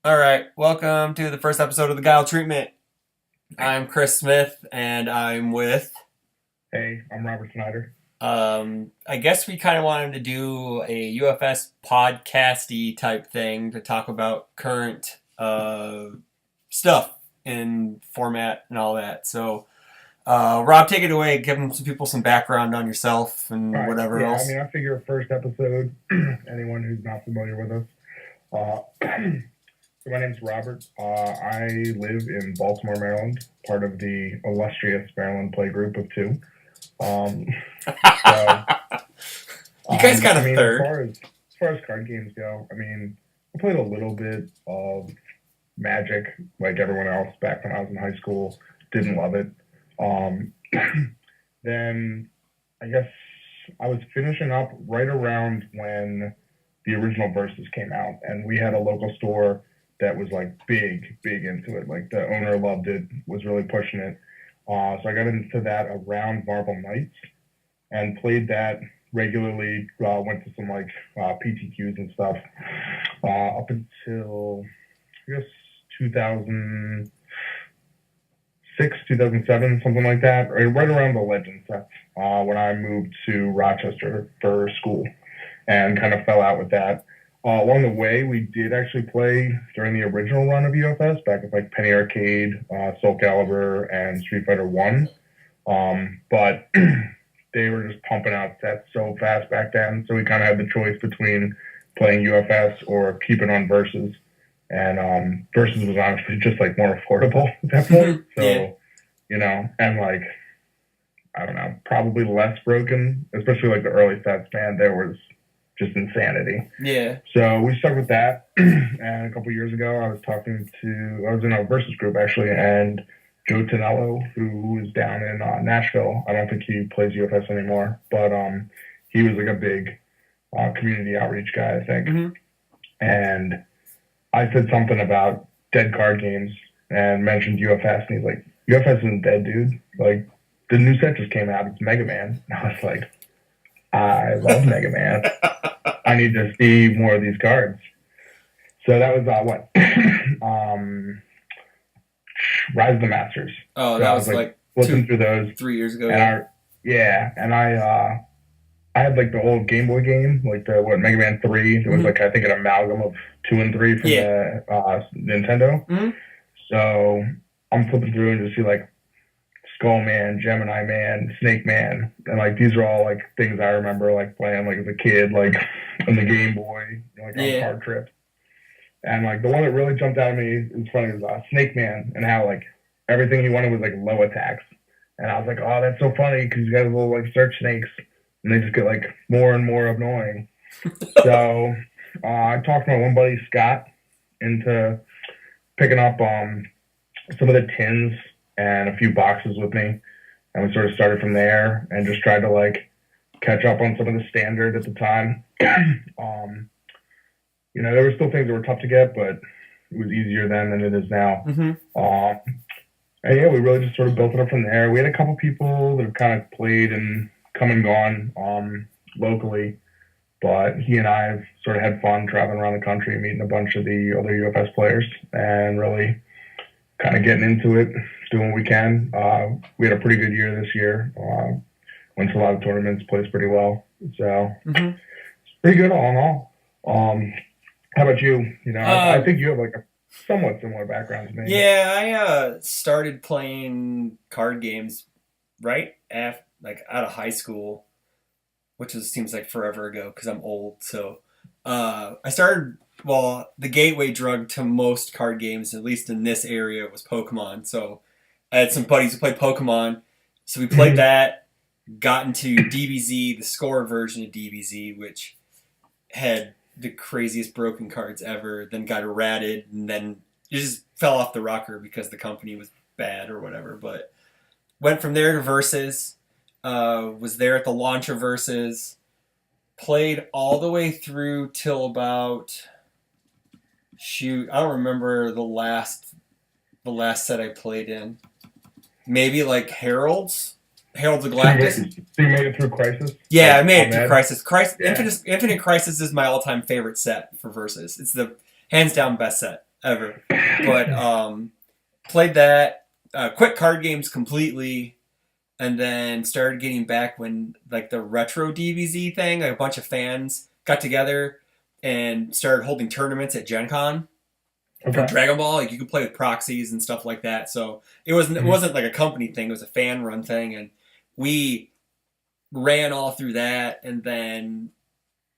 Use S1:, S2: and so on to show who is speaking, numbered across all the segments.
S1: All right, welcome to the first episode of the Guile Treatment. I'm Chris Smith, and I'm with.
S2: Hey, I'm Robert Snyder.
S1: I guess we kind of wanted to do a UFS podcasty type thing to talk about current stuff in format and all that. So, Rob, take it away. Give some people some background on yourself
S2: All
S1: and
S2: right.
S1: whatever
S2: Yeah, I
S1: else.
S2: mean, I figure first episode, anyone who's not familiar with us. So my name's Robert. I live in Baltimore, Maryland, part of the illustrious Maryland Play Group of two. Um, so,
S1: You guys got
S2: I
S1: a
S2: mean, as
S1: third.
S2: far as card games go, I mean, I played a little bit of Magic, like everyone else, back when I was in high school. Didn't love it. Um, then I guess I was finishing up right around when the original Versus came out, and we had a local store that was like big into it. Like the owner loved it, was really pushing it. So I got into that around Marble Knights and played that regularly. Went to some like PTQs and stuff up until I guess 2006, 2007, something like that, right around the Legend sets, when I moved to Rochester for school and kind of fell out with that. Along the way, we did actually play during the original run of UFS back with like Penny Arcade, Soul Calibur, and Street Fighter 1. But they were just pumping out sets so fast back then, so we kind of had the choice between playing UFS or keeping on Versus. And Versus was honestly just like more affordable at that point.
S1: Yeah.
S2: So, and like, I don't know, probably less broken, especially like the early sets, man, there was just insanity.
S1: Yeah.
S2: So we stuck with that. And a couple years ago, I was in a Versus group actually, and Joe Tonello, who is down in Nashville. I don't think he plays UFS anymore, but he was like a big community outreach guy, I think.
S1: Mm-hmm.
S2: And I said something about dead card games and mentioned UFS, and he's like, UFS isn't dead, dude. Like, the new set just came out. It's Mega Man. And I was like, I love Mega Man. I need to see more of these cards. So that was what? Rise of the Masters.
S1: Oh,
S2: So
S1: that
S2: I
S1: was like
S2: flipping through those,
S1: 3 years ago.
S2: and I had like the old Game Boy game, like the Mega Man 3. It was like I think an amalgam of 2 and 3 from the Nintendo.
S1: Mm-hmm.
S2: So I'm flipping through and just see like Skull Man, Gemini Man, Snake Man, and like these are all like things I remember like playing like as a kid, like on the Game Boy, like on card trips. And like the one that really jumped out at me is funny was Snake Man, and how like everything he wanted was like low attacks. And I was like, oh, that's so funny because you guys little like search snakes, and they just get like more and more annoying. So I talked my one buddy Scott into picking up some of the tins and a few boxes with me, and we sort of started from there and just tried to like catch up on some of the standard at the time. There were still things that were tough to get, but it was easier then than it is now.
S1: Mm-hmm.
S2: And yeah, we really just sort of built it up from there. We had a couple people that have kind of played and come and gone locally, but he and I have sort of had fun traveling around the country, meeting a bunch of the other UFS players, and really kind of getting into it, doing what we can. We had a pretty good year this year. Went to a lot of tournaments, plays pretty well. So it's pretty good all in all. How about you? I think you have like a somewhat similar background to me.
S1: Yeah, I started playing card games right after, like out of high school, which seems like forever ago because I'm old. So I started. Well, the gateway drug to most card games, at least in this area, was Pokemon. So I had some buddies who played Pokemon, so we played that. Got into DBZ, the score version of DBZ, which had the craziest broken cards ever, then got errated, and then it just fell off the rocker because the company was bad or whatever. But went from there to Versus, was there at the launch of Versus, played all the way through till about, I don't remember the last set I played in. Maybe like Heralds of Galactus.
S2: So you made it through Crisis?
S1: Yeah, I made it through Crisis.
S2: Yeah.
S1: Infinite Crisis is my all-time favorite set for Versus. It's the hands down best set. ever. But played that, quit card games completely, and then started getting back when like the retro DBZ thing, like a bunch of fans got together and started holding tournaments at Gen Con for
S2: Okay.
S1: Dragon Ball. Like you could play with proxies and stuff like that. So it
S2: Mhm.
S1: wasn't like a company thing, it was a fan run thing, and we ran all through that, and then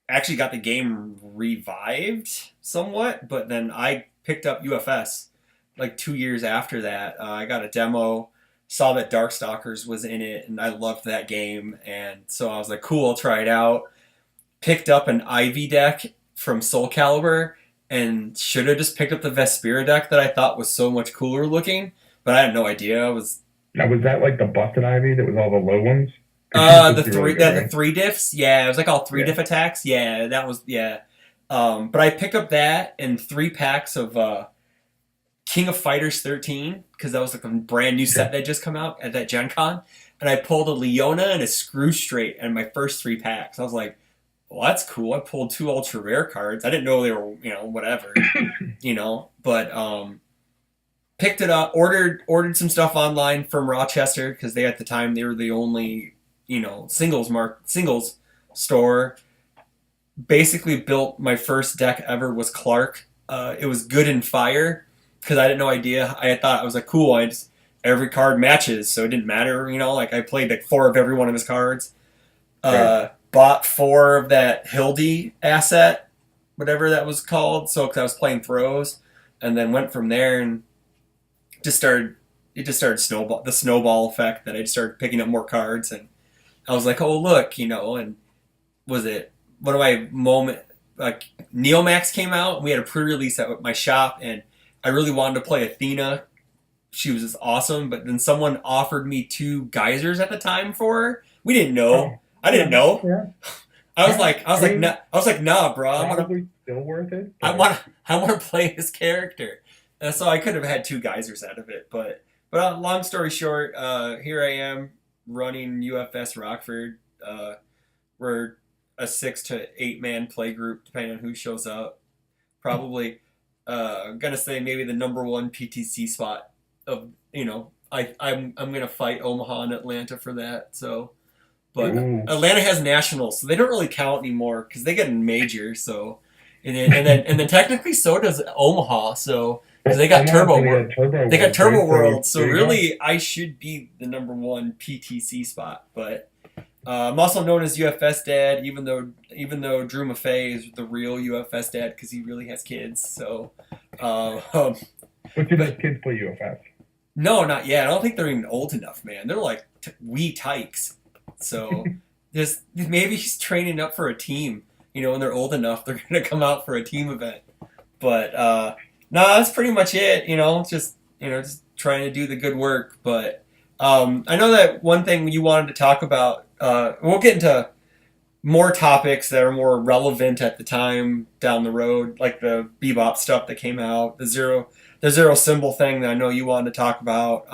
S1: actually got the game revived somewhat. But then I picked up UFS like 2 years after that. I got a demo, saw that Darkstalkers was in it, and I loved that game. And so I was like, cool, I'll try it out. Picked up an Ivy deck from Soul Calibur, and should have just picked up the Vespera deck that I thought was so much cooler looking, but I had no idea. I was
S2: Now, was that like the busted ivy that was all the low ones? Because she's supposed to be really good,
S1: the
S2: right?
S1: three diffs, yeah, it was like all three
S2: Yeah.
S1: diff attacks, yeah, that was yeah. But I picked up that and 3 packs of King of Fighters 13 because that was like a brand new
S2: Okay.
S1: set that just come out at that Gen Con, and I pulled a Leona and a Screw Straight in my first 3 packs. I was like, well, that's cool. I pulled 2 ultra rare cards. I didn't know they were, whatever, but picked it up, ordered some stuff online from Rochester because they at the time they were the only singles store. Basically built my first deck ever was Clark. It was good in fire because I had no idea. I thought I was like cool. Every card matches, so it didn't matter. Like I played like 4 of every one of his cards.
S2: Right.
S1: Bought 4 of that Hildy asset, whatever that was called. So because I was playing throws, and then went from there and just started. It just started the snowball effect that I just started picking up more cards, and I was like, oh look, and was it one of my moment like Neomax came out, and we had a pre-release at my shop, and I really wanted to play Athena. She was just awesome, but then someone offered me 2 geysers at the time for her. We didn't know.
S2: Oh,
S1: I didn't
S2: yeah.
S1: know.
S2: Yeah.
S1: I was
S2: Yeah.
S1: like,
S2: I mean,
S1: nah, bro.
S2: probably still worth it,
S1: I
S2: but
S1: want, I want to play this character. And so I could have had 2 geysers out of it, but long story short, here I am running UFS Rockford. We're a 6 to 8 man play group, depending on who shows up. Probably, gonna say maybe the #1 PTC spot of I'm gonna fight Omaha and Atlanta for that. So, but
S2: ooh.
S1: Atlanta has nationals, so they don't really count anymore because they get in major. So, and then technically so does Omaha. So because
S2: Omaha's gonna get Turbo
S1: they got
S2: World too,
S1: Turbo
S2: so
S1: World. So
S2: there you go.
S1: really, I should be the #1 PTC spot, but. I'm also known as UFS Dad, even though Drew Maffei is the real UFS Dad because he really has kids. So, um,
S2: But did his
S1: but
S2: kids play UFS?
S1: no, not yet. I don't think they're even old enough, man. They're like wee tykes. So, just maybe he's training up for a team. When they're old enough, they're gonna come out for a team event. But no, that's pretty much it. Just trying to do the good work. But I know that one thing you wanted to talk about. We'll get into more topics that are more relevant at the time down the road, like the Bebop stuff that came out, the zero symbol thing that I know you wanted to talk about.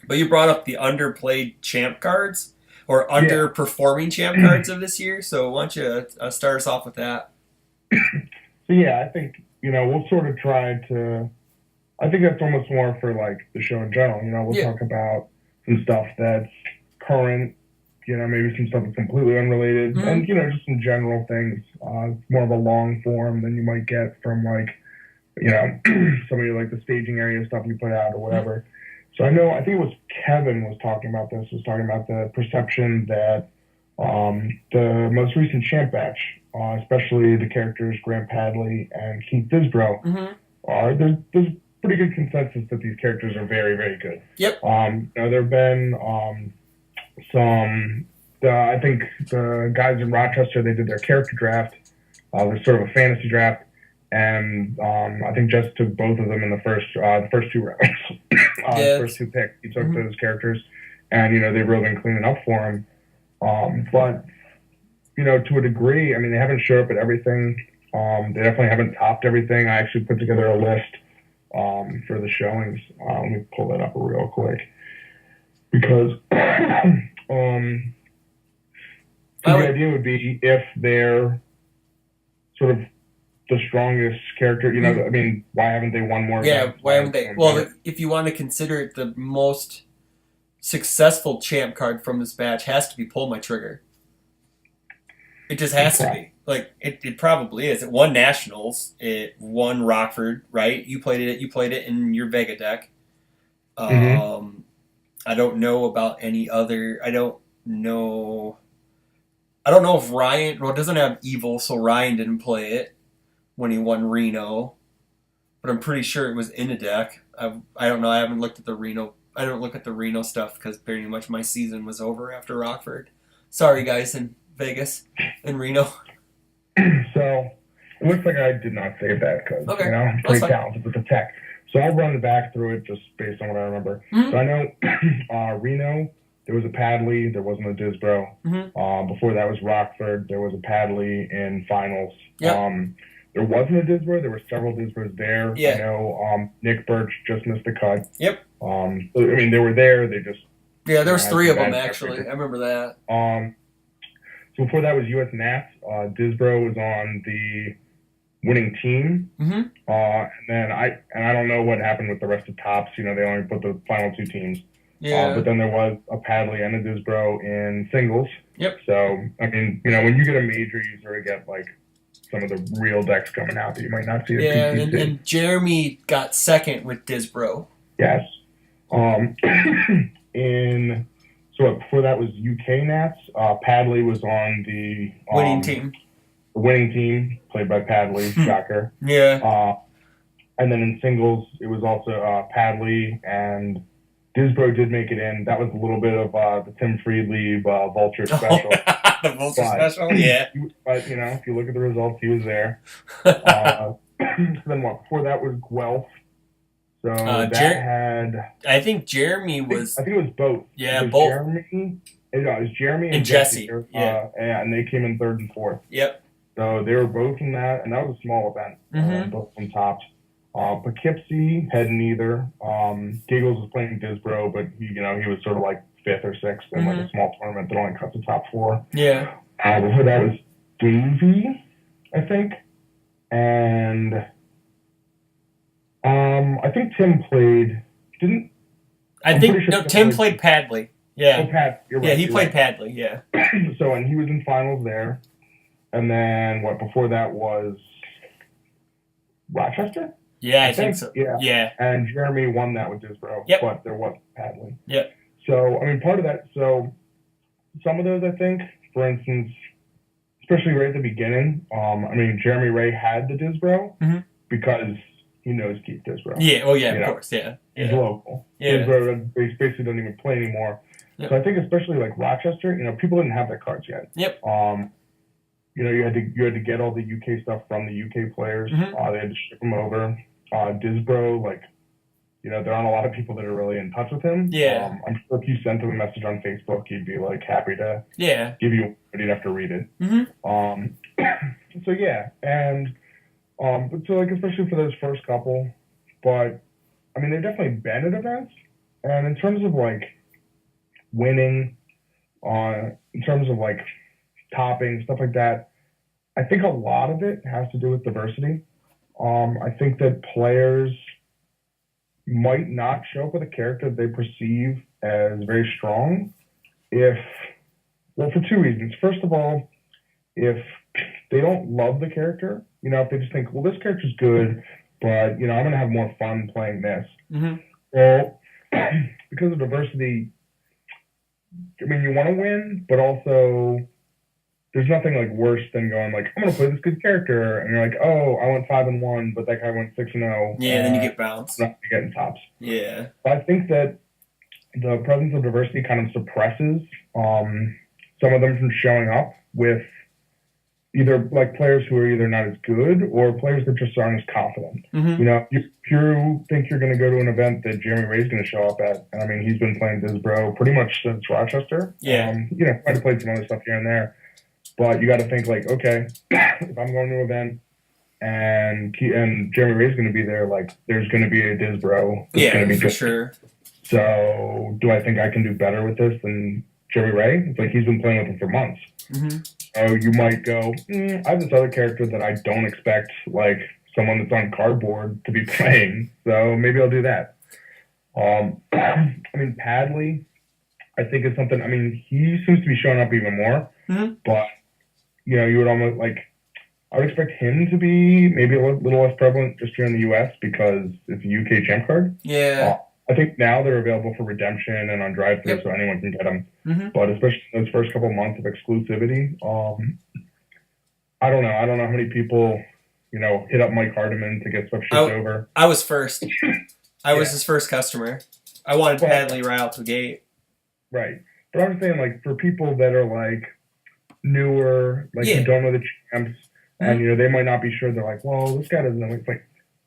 S1: But you brought up the underplayed champ cards or
S2: Yeah.
S1: underperforming champ cards of this year. So why don't you start us off with that?
S2: So yeah, I think we'll sort of try to. I think that's almost more for like the show in general. We'll
S1: Yeah.
S2: talk about some stuff that's current. Maybe some stuff that's completely unrelated,
S1: Mm-hmm.
S2: and just some general things. It's more of a long form than you might get from like some of your like the staging area stuff you put out or
S1: Mm-hmm.
S2: whatever. So I think it was Kevin was talking about this. Was talking about the perception that the most recent champ batch, especially the characters Grant Padley and Keith Disbro,
S1: Mm-hmm.
S2: there's pretty good consensus that these characters are very, very good.
S1: Yep.
S2: There have been some. I think the guys in Rochester they did their character draft. It was sort of a fantasy draft, and I think Jess took both of them in the first 2 rounds. The
S1: Yeah.
S2: first 2 picks, he took
S1: Mm-hmm.
S2: those characters, and they've really been cleaning up for him. But to a degree, I mean, they haven't showed up at everything. They definitely haven't topped everything. I actually put together a list for the showings. Let me pull that up real quick because the idea would be if they're sort of the strongest character. You know, I mean, why haven't they won more
S1: Yeah,
S2: events?
S1: why haven't they? Well, if you want to consider it the most successful champ card from this batch, has to be Pull My Trigger. It just has to be. Like it probably is. It won nationals. It won Rockford, right? You played it. You played it in your Vega deck. I don't know about any other. I don't know. I don't know if Ryan. Well, it doesn't have Evil, so Ryan didn't play it when he won Reno. But I'm pretty sure it was in a deck. I don't know. I haven't looked at the Reno. I don't look at the Reno stuff because pretty much my season was over after Rockford. Sorry, guys in Vegas and Reno.
S2: So it looks like I did not save that because
S1: Okay.
S2: I'm pretty talented with the tech. So I'll run back through it just based on what I remember. So I know Reno, there was a Padley, there wasn't a Disbro. Before that was Rockford, there was a Padley in finals.
S1: Yep.
S2: There wasn't a Disbro, there were several Disbros there.
S1: Yeah.
S2: I know Nick Birch just missed the cut.
S1: Yep.
S2: I mean, they were there, they just...
S1: Yeah, there was 3 of them, actually. I remember that.
S2: So before that was US Nats. Disbro was on the winning team. And then I don't know what happened with the rest of Tops. You know, they only put the final 2 teams.
S1: Yeah.
S2: But then there was a Padley and a Disbro in singles.
S1: Yep.
S2: So, I mean, you know, when you get a major, you sort of get, like, some of the real decks coming out that you might not see at PTC.
S1: Yeah, and Jeremy got second with Disbro.
S2: Yes. So before that was UK Nats. Padley was on the
S1: winning team.
S2: The winning team, played by Padley, shocker.
S1: Yeah.
S2: And then in singles, it was also Padley and Disbro did make it in. That was a little bit of the Tim Friedlieb Vulture special.
S1: The Vulture special, yeah.
S2: But, you know, if you look at the results, he was there. Then what? Before that was Guelph. So that had...
S1: I think Jeremy was...
S2: I think it was both.
S1: Yeah, both.
S2: It was Jeremy and
S1: Jesse.
S2: Yeah, and they came in 3rd and 4th.
S1: Yep.
S2: So they were both in that, and that was a small event. Both from Tops. Poughkeepsie had neither. Giggles was playing Disbro, but he was sort of like 5th or 6th in like a small tournament that only cut the top 4.
S1: Yeah.
S2: Before that was Davey, I think, and I think Tim played.
S1: Tim played Padley. Yeah.
S2: Oh, Pat, you're right.
S1: Yeah, he played Padley. Yeah.
S2: So and he was in finals there, and then what? Before that was Rochester.
S1: Yeah, I think so. Yeah.
S2: And Jeremy won that with Disbro.
S1: Yep.
S2: But there wasn't Padley.
S1: Yep.
S2: So, I mean, part of that, so some of those, I think, for instance, especially right at the beginning, I mean, Jeremy Ray had the Disbro because he knows Keith Disbro.
S1: Yeah, oh yeah, of course, yeah.
S2: He's local.
S1: Yeah.
S2: Disbro basically doesn't even play anymore. Yep. So I think especially like Rochester, you know, people didn't have their cards yet.
S1: Yep.
S2: You know, you had to get all the UK stuff from the UK players. They had to ship them over. Disbro, like, you know, there aren't a lot of people that are really in touch with him.
S1: Yeah.
S2: I'm sure if you sent him a message on Facebook, he'd be like happy to give you, but he'd have to read it. So yeah, and but so like especially for those first couple, but I mean they've definitely been at events, and in terms of like winning, in terms of like topping stuff like that, I think a lot of it has to do with diversity. I think that players might not show up with a character they perceive as very strong for 2 reasons. First of all, if they don't love the character, you know, if they just think, well, this character's good, but, you know, I'm going to have more fun playing this. Well, because of diversity, I mean, you want to win, but also there's nothing like worse than going like, I'm going to play this good character, and you're like, oh, I went 5-1, but that guy went 6-0.
S1: Yeah, then you get bounced.
S2: Not getting tops.
S1: Yeah.
S2: But I think that the presence of diversity kind of suppresses some of them from showing up with either like players who are either not as good or players that just aren't as confident. You know, if you think you're going to go to an event that Jeremy Ray's going to show up at, and I mean, he's been playing Disbro pretty much since Rochester.
S1: Yeah.
S2: You know, might have played some other stuff here and there. But you got to think like, okay, if I'm going to an event and Jeremy Ray's going to be there, like there's going to be a Disbro.
S1: Yeah,
S2: going to be
S1: for sure.
S2: So do I think I can do better with this than Jeremy Ray? It's like he's been playing with him for months. So you might go, I have this other character that I don't expect, like someone that's on cardboard to be playing. So maybe I'll do that. I mean, Padley, I think it's something. I mean, he seems to be showing up even more,
S1: Mhm.
S2: but you would almost like. I would expect him to be maybe a little less prevalent just here in the U.S. because it's a UK champ card.
S1: Yeah.
S2: I think now they're available for redemption and on drive-through,
S1: Yep.
S2: so anyone can get them.
S1: Hmm.
S2: But especially those first couple months of exclusivity, I don't know. I don't know how many people, hit up Mike Hardiman to get stuff shipped
S1: I
S2: over.
S1: I was first. I was
S2: Yeah,
S1: his first customer. I wanted
S2: but
S1: Padley right out the gate.
S2: right. But I'm just saying, like, for people that are like newer, like who
S1: Yeah.
S2: don't know the champs, and
S1: Hmm.
S2: they might not be sure. They're like, well, this guy doesn't know. It's like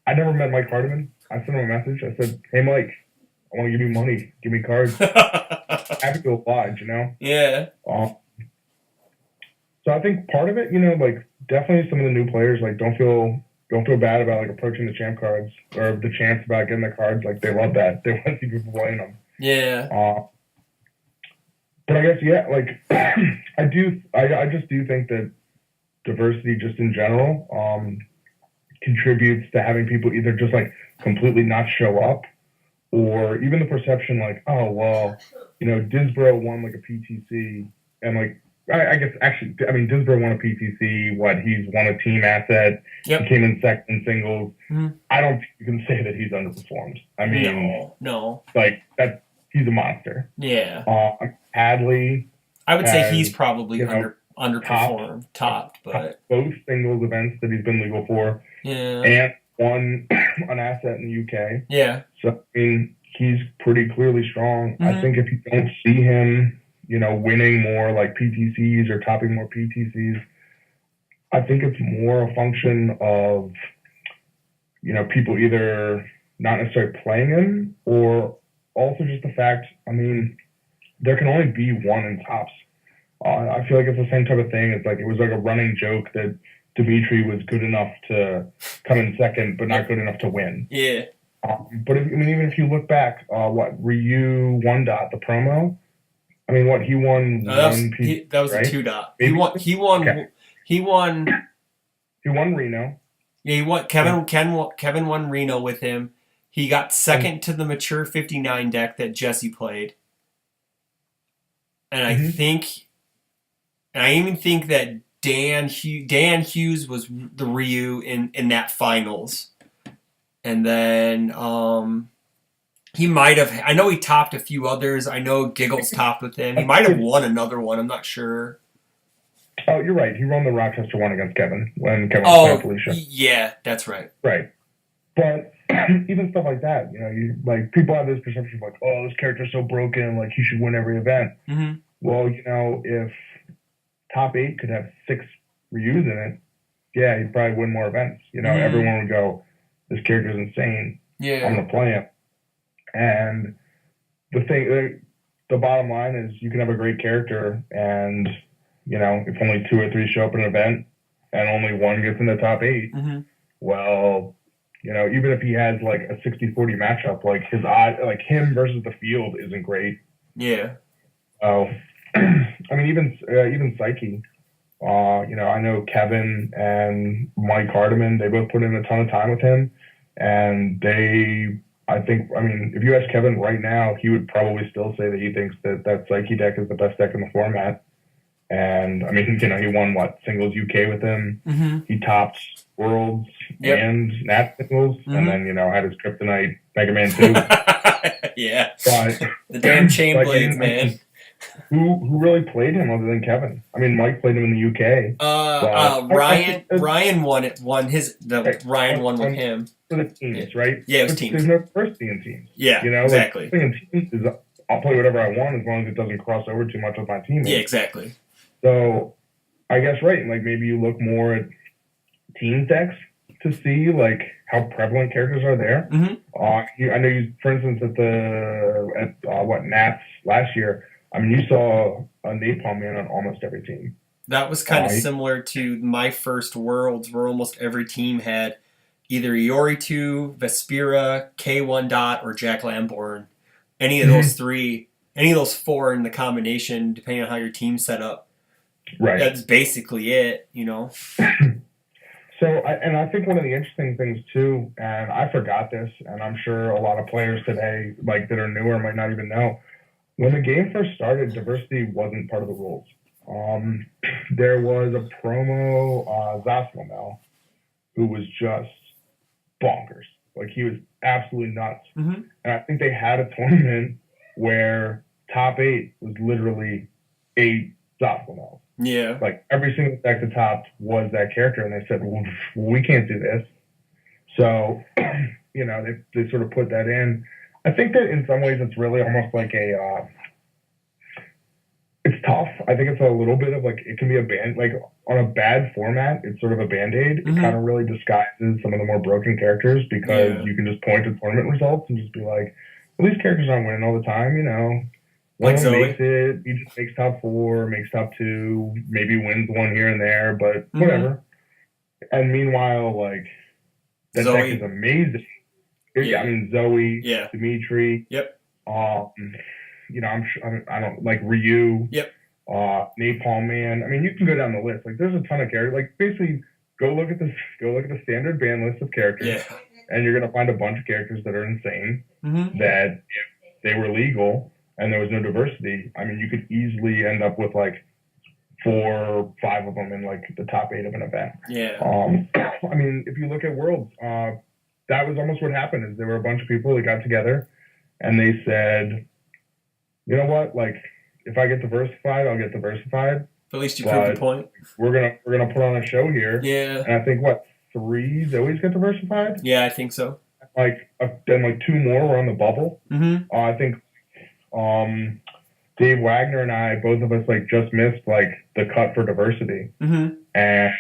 S2: I never met Mike Hardiman. I sent him a message. I said, hey, Mike, I want to give you money. Give me cards. Happy to oblige.
S1: Yeah.
S2: Uh, so I think part of it, like definitely some of the new players like don't feel bad about like approaching the champ cards or the chance about getting the cards. Like they love that. They want to see people playing them.
S1: Yeah.
S2: But I guess yeah, like I do. I just do think that diversity, just in general, contributes to having people either just like completely not show up, or even the perception like, oh well, Dinsborough won like a PTC, and like I guess actually, I mean Dinsborough won a PTC. What he's won a team asset. He
S1: Yep.
S2: came in second in singles.
S1: Mhm.
S2: I don't think you can say that he's underperformed. I mean,
S1: No. No.
S2: like that he's a monster.
S1: Yeah.
S2: Hadley
S1: I would say he's
S2: has
S1: probably
S2: topped
S1: underperformed, topped, but
S2: both singles events that he's been legal for,
S1: yeah.
S2: and won an asset in the UK.
S1: Yeah.
S2: So I mean, he's pretty clearly strong. I
S1: Hmm.
S2: think if you don't see him, winning more like PTCs or topping more PTCs, I think it's more a function of people either not necessarily playing him or also just the fact. I mean, there can only be one in tops. I feel like it's the same type of thing. It's like it was like a running joke that Dimitri was good enough to come in second, but not good enough to win.
S1: Yeah.
S2: But even if you look back, what Ryu one dot the promo? I mean, what he won one piece,
S1: that was a
S2: right?
S1: 2 dot.
S2: Maybe
S1: Okay. He won.
S2: He won Reno.
S1: Yeah, he won. Kevin won Reno with him. He got second to the mature 59 deck that Jesse played, and I even think that Dan Hughes was the Ryu in that finals, and then he might have. I know he topped a few others. I know Giggles topped with him. He might have won another one. I'm not sure.
S2: Oh, you're right. He won the Rochester one against Kevin when Kevin was playing Felicia.
S1: Yeah, that's right.
S2: Right. But even stuff like that, you like people have this perception of like, oh, this character's so broken, like he should win every event.
S1: Mm-hmm.
S2: Well, if top 8 could have 6 Ryus in it, yeah, he'd probably win more events. Everyone would go, this character's insane.
S1: Yeah.
S2: I'm gonna play him. And the bottom line is you can have a great character and if only 2 or 3 show up in an event and only one gets in the top 8,
S1: mm-hmm.
S2: well, even if he has like a 60-40 matchup, like his odd, like him versus the field isn't great.
S1: Yeah.
S2: Oh, I mean, even Psyche. I know Kevin and Mike Hardiman. They both put in a ton of time with him, and I think, if you ask Kevin right now, he would probably still say that he thinks that Psyche deck is the best deck in the format. And I mean, he won singles UK with him.
S1: Mm-hmm.
S2: He topped Worlds and Nat singles,
S1: mm-hmm.
S2: and then had his Kryptonite Mega Man 2.
S1: Yeah,
S2: but
S1: the damn chain blades, man.
S2: Who really played him other than Kevin? I mean, Mike played him in the UK.
S1: Ryan won it. Ryan won with him
S2: for the teams, right?
S1: Yeah, it was teams.
S2: There's no diversity in teams.
S1: Yeah, exactly.
S2: Like, in teams is I'll play whatever I want as long as it doesn't cross over too much with my teammates.
S1: Yeah, exactly.
S2: So I guess right, like maybe you look more at team decks to see like how prevalent characters are there.
S1: Mm-hmm.
S2: I know you, for instance, at Nats last year. I mean, you saw a Napalm Man on almost every team.
S1: That was kind of similar to my first Worlds, where almost every team had either Iori2, Vespira, K1 Dot, or Jack Lamborn. Any of those 3, any of those 4 in the combination, depending on how your team's set up.
S2: Right.
S1: That's basically it, you know.
S2: So, I think one of the interesting things too, and I forgot this, and I'm sure a lot of players today, like that are newer, might not even know. When the game first started, diversity wasn't part of the rules. Um, there was a promo, Zaslamel, who was just bonkers. Like he was absolutely nuts.
S1: Mm-hmm.
S2: And I think they had a tournament where top 8 was literally 8 Zaslamels.
S1: Yeah.
S2: Like every single deck that topped was that character, and they said, well, we can't do this. So, they sort of put that in. I think that in some ways it's really almost like it's tough. I think it's a little bit of like, it can be a band, like on a bad format, it's sort of a band-aid. It kind of really disguises some of the more broken characters because you can just point to tournament results and just be like, well, these characters aren't winning all the time, One of them makes it, he just makes top 4, makes top 2, maybe wins one here and there, but whatever. And meanwhile, like, that deck is amazing. I mean, Zoe, Dimitri.
S1: Yep.
S2: I don't like Ryu.
S1: Yep.
S2: Napalm Man. I mean, you can go down the list. Like, there's a ton of characters. Like, basically, go look at the standard ban list of characters, and you're gonna find a bunch of characters that are insane. That if they were legal and there was no diversity, I mean, you could easily end up with like 4 or 5 of them in like the top 8 of an event. I mean, if you look at Worlds, that was almost what happened. Is there were a bunch of people that got together and they said, you know what, like, if I get diversified, I'll get diversified.
S1: At least you proved the point.
S2: We're gonna put on a show here.
S1: Yeah.
S2: And I think 3 Zoe's get diversified.
S1: Yeah, I think so.
S2: Like then 2 more were on the bubble. I think Dave Wagner and I, both of us, like just missed like the cut for diversity, and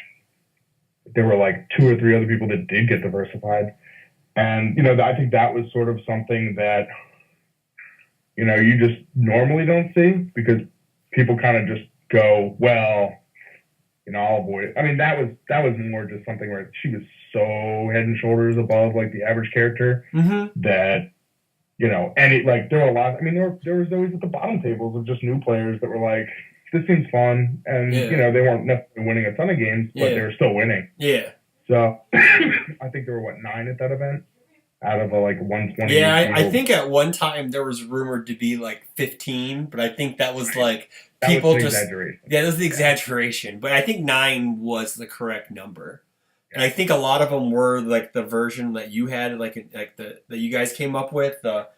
S2: there were like 2 or 3 other people that did get diversified. And I think that was sort of something that you just normally don't see because people kind of just go, well, I'll avoid it. I mean, that was more just something where she was so head and shoulders above like the average character that and it, like, there were a lot. I mean, there was always at the bottom tables of just new players that were like, this seems fun, and they weren't necessarily winning a ton of games, but they were still winning.
S1: Yeah.
S2: So I think there were 9 at that event out of like 120.
S1: Yeah, I think at one time there was rumored to be like 15, but I think that was like people just
S2: exaggeration.
S1: Yeah, that was the exaggeration. But I think 9 was the correct number. And I think a lot of them were like the version that you had, like that you guys came up with, the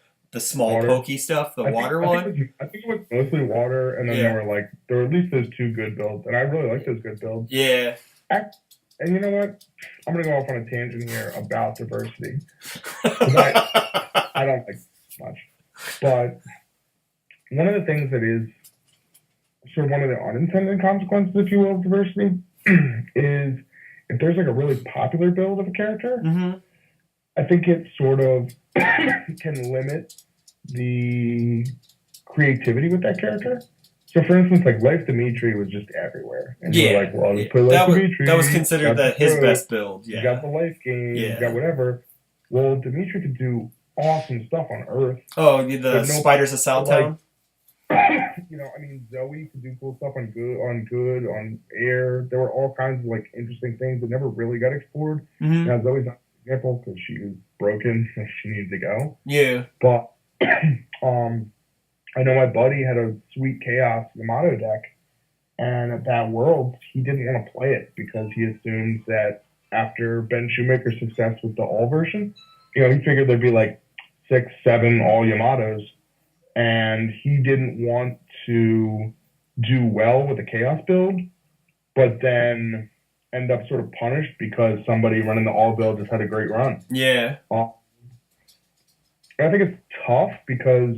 S1: small pokey stuff, water one.
S2: I think it was mostly water, and then there were at least those 2 good builds, and I really like those good builds.
S1: Yeah.
S2: And you know what? I'm gonna go off on a tangent here about diversity. I don't like much, but one of the things that is sort of one of the unintended consequences, if you will, of diversity is, if there's like a really popular build of a character, I think it sort of can limit the creativity with that character. So, for instance, like Life Dimitri was just everywhere, and you're like, "Well, I'll just play Life Dimitri."
S1: That was considered his best build. Yeah,
S2: you got the life game, you got whatever. Well, Dimitri could do awesome stuff on Earth.
S1: Oh, the Spiders of Southtown.
S2: I mean, Zoe could do cool stuff on on air. There were all kinds of like interesting things that never really got explored. Now Zoe's not an example because she was broken and she needed to go.
S1: Yeah,
S2: but I know my buddy had a sweet Chaos Yamato deck, and at that World, he didn't want to play it because he assumed that after Ben Shoemaker's success with the All version, he figured there'd be like 6, 7 All Yamatos, and he didn't want to do well with a Chaos build, but then end up sort of punished because somebody running the All build just had a great run.
S1: Yeah.
S2: I think it's tough because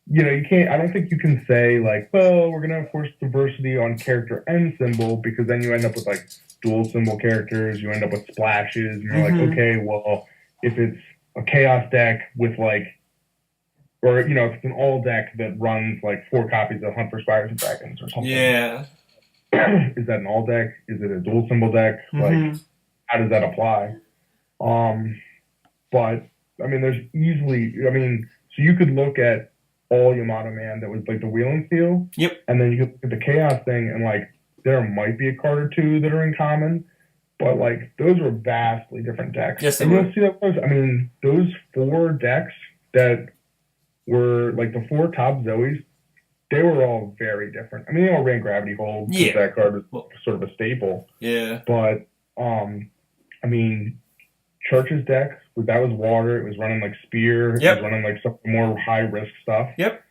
S2: you can't, I don't think you can say like, well, we're going to force diversity on character and symbol, because then you end up with like dual symbol characters, you end up with splashes, and you're like, okay, well, if it's a Chaos deck with like, or, if it's an all deck that runs like 4 copies of Hunt for Spiders and Dragons or something.
S1: Yeah.
S2: Is that an all deck? Is it a dual symbol deck? Like, how does that apply? But, I mean, so you could look at all Yamato Man that was like the wheel and steel,
S1: Yep.
S2: and then you could look at the Chaos thing, and like there might be a card or two that are in common, but like those were vastly different decks.
S1: Yes, they
S2: And
S1: were.
S2: you'll see that I mean, those four decks that were like the four top Zoes, they were all very different. I mean, they all ran Gravity Hold because
S1: Yeah.
S2: that card was
S1: Well,
S2: sort of a staple.
S1: yeah.
S2: But I mean, Church's deck that was water. It was running like Spear. It was
S1: Yep.
S2: running like some more high risk stuff.
S1: Yep.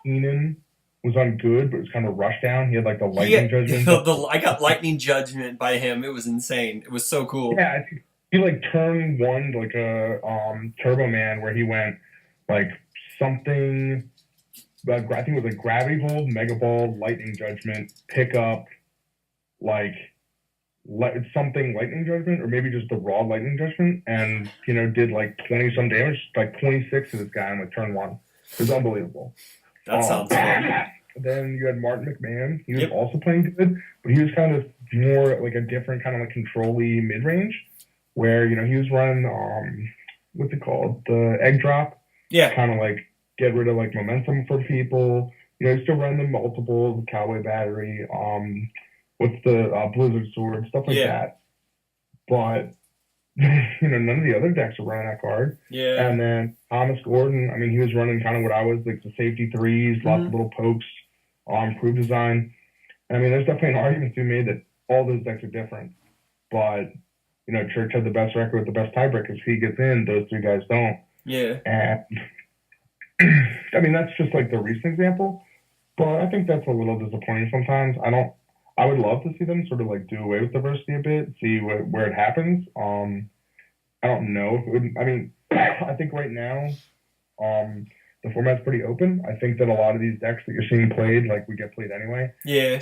S2: Keenan was on good, but it was kind of rushed down. He had like the
S1: He,
S2: lightning judgment.
S1: I got lightning judgment by him. It was insane. It was so cool.
S2: Yeah, I think he like turned one like a Turbo Man where he went like something. I think it was like Gravity Hold, Mega Ball, Lightning Judgment, Pickup, like something Lightning Judgment, or maybe just the raw Lightning Judgment, and did like 20 some damage, like 26 to this guy on like turn one. It was unbelievable.
S1: That sounds fun.
S2: Then you had Martin McMahon. He was
S1: Yep.
S2: also playing good, but he was kind of more like a different kind of like control-y mid-range, where he was running what's it called, the egg drop,
S1: Yeah.
S2: kind of like get rid of like momentum for people. He's still running the multiple, the Cowboy Battery, what's the Blizzard Sword, stuff like that. But none of the other decks are running that card.
S1: Yeah.
S2: And then Thomas Gordon, I mean, he was running kind of what I was like, the safety threes, lots of little pokes, improved design. I mean, there's definitely an argument to be made that all those decks are different. But Church had the best record with the best tiebreakers. If he gets in, those three guys don't.
S1: Yeah.
S2: And I mean, that's just like the recent example. But I think that's a little disappointing sometimes. I would love to see them sort of like do away with diversity a bit, see where it happens. I don't know if it would. I mean, I think right now, the format's pretty open. I think that a lot of these decks that you're seeing played, like, would get played anyway.
S1: Yeah.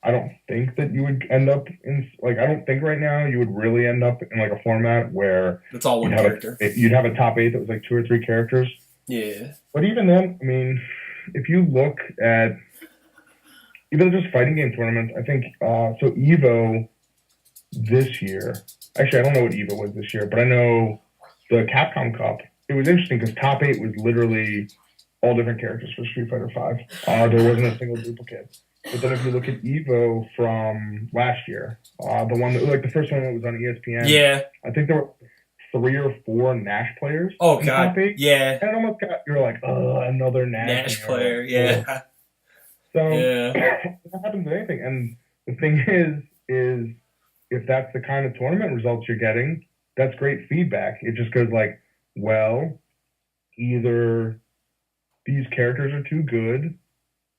S2: I don't think that you would end up in, like, I don't think right now you would really end up in like a format where
S1: it's all one character.
S2: You'd have a top 8 that was like 2 or 3 characters.
S1: Yeah.
S2: But even then, I mean, if you look at even just fighting game tournaments, I think so. Evo this year, actually, I don't know what Evo was this year, but I know the Capcom Cup. It was interesting because top 8 was literally all different characters for Street Fighter V. There wasn't a single duplicate. But then if you look at Evo from last year, the one that like the first one that was on ESPN,
S1: yeah,
S2: I think there were 3 or 4 Nash players.
S1: Oh god, yeah.
S2: And it almost you're like, another
S1: Nash player, yeah.
S2: So that happens with anything. And the thing is if that's the kind of tournament results you're getting, that's great feedback. It just goes like, well, either these characters are too good,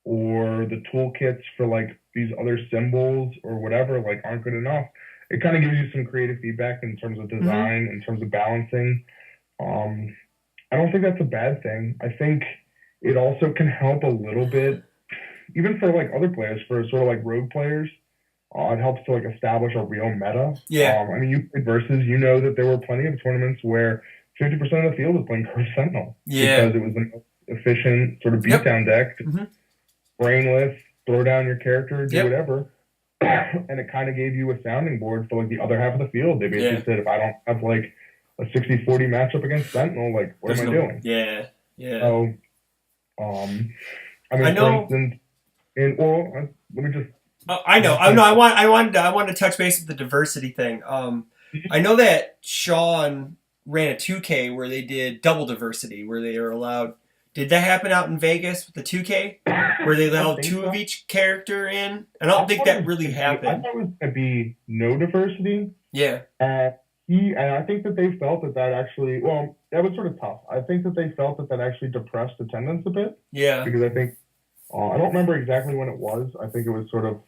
S2: or the toolkits for like these other symbols or whatever like aren't good enough. It kind of gives you some creative feedback in terms of design, in terms of balancing. I don't think that's a bad thing. I think it also can help a little bit, even for like other players, for sort of like rogue players. It helps to like establish a real meta.
S1: Yeah.
S2: I mean, you played Versus, you know that there were plenty of tournaments where 50% of the field was playing Curse Sentinel.
S1: Yeah.
S2: Because it was the most efficient sort of beatdown deck. Brainless, throw down your character, do whatever. And it kind of gave you a sounding board for like the other half of the field. They basically said, if I don't have like a 60-40 matchup against Sentinel, like what am I doing?
S1: Yeah.
S2: So, I mean,
S1: I know.
S2: for instance, let me just.
S1: I know. I wanted to touch base with the diversity thing. I know that Sean ran a 2K where they did double diversity, where they are allowed. Did that happen out in Vegas with the 2K, where they allowed 2 of each character in? I don't think that really happened.
S2: I thought it was going to be no diversity.
S1: Yeah.
S2: And I think that they felt that actually, well, that was sort of tough. I think that they felt that actually depressed attendance a bit.
S1: Yeah.
S2: Because I think, I don't remember exactly when it was. I think it was sort of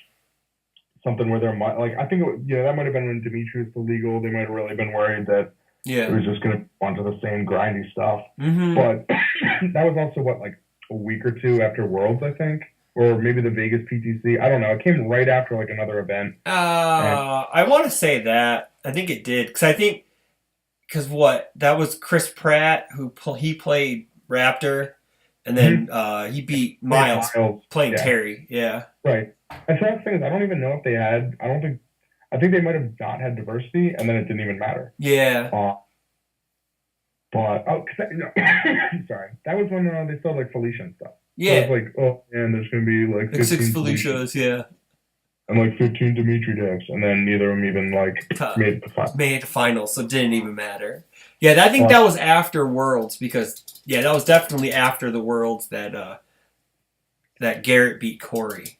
S2: something where there might, like, I think, that might have been when Dimitri was illegal. They might have really been worried that it was just going to go onto the same grindy stuff. But that was also, like a week or 2 after Worlds, I think. Or maybe the Vegas PTC. I don't know. It came right after, like, another event.
S1: I want to say that. I think it did. Because that was Chris Pratt, he played Raptor, and then he beat Miles playing Terry. Yeah.
S2: Right. And so that's the thing is, I don't even know if they had, I think they might have not had diversity, and then it didn't even matter.
S1: Yeah.
S2: But sorry, that was when they still had, like Felicia and stuff. So it's
S1: Yeah,
S2: like, oh man, there's gonna be like
S1: like six
S2: 15 Felicia
S1: Felicias. Yeah,
S2: and like 15 Dimitri decks, and then neither of them even like
S1: Tough.
S2: made the final.
S1: Made it to finals, so it didn't even matter. Yeah, I think that
S2: But
S1: was after Worlds because yeah, that was definitely after the Worlds that that Garrett beat Corey.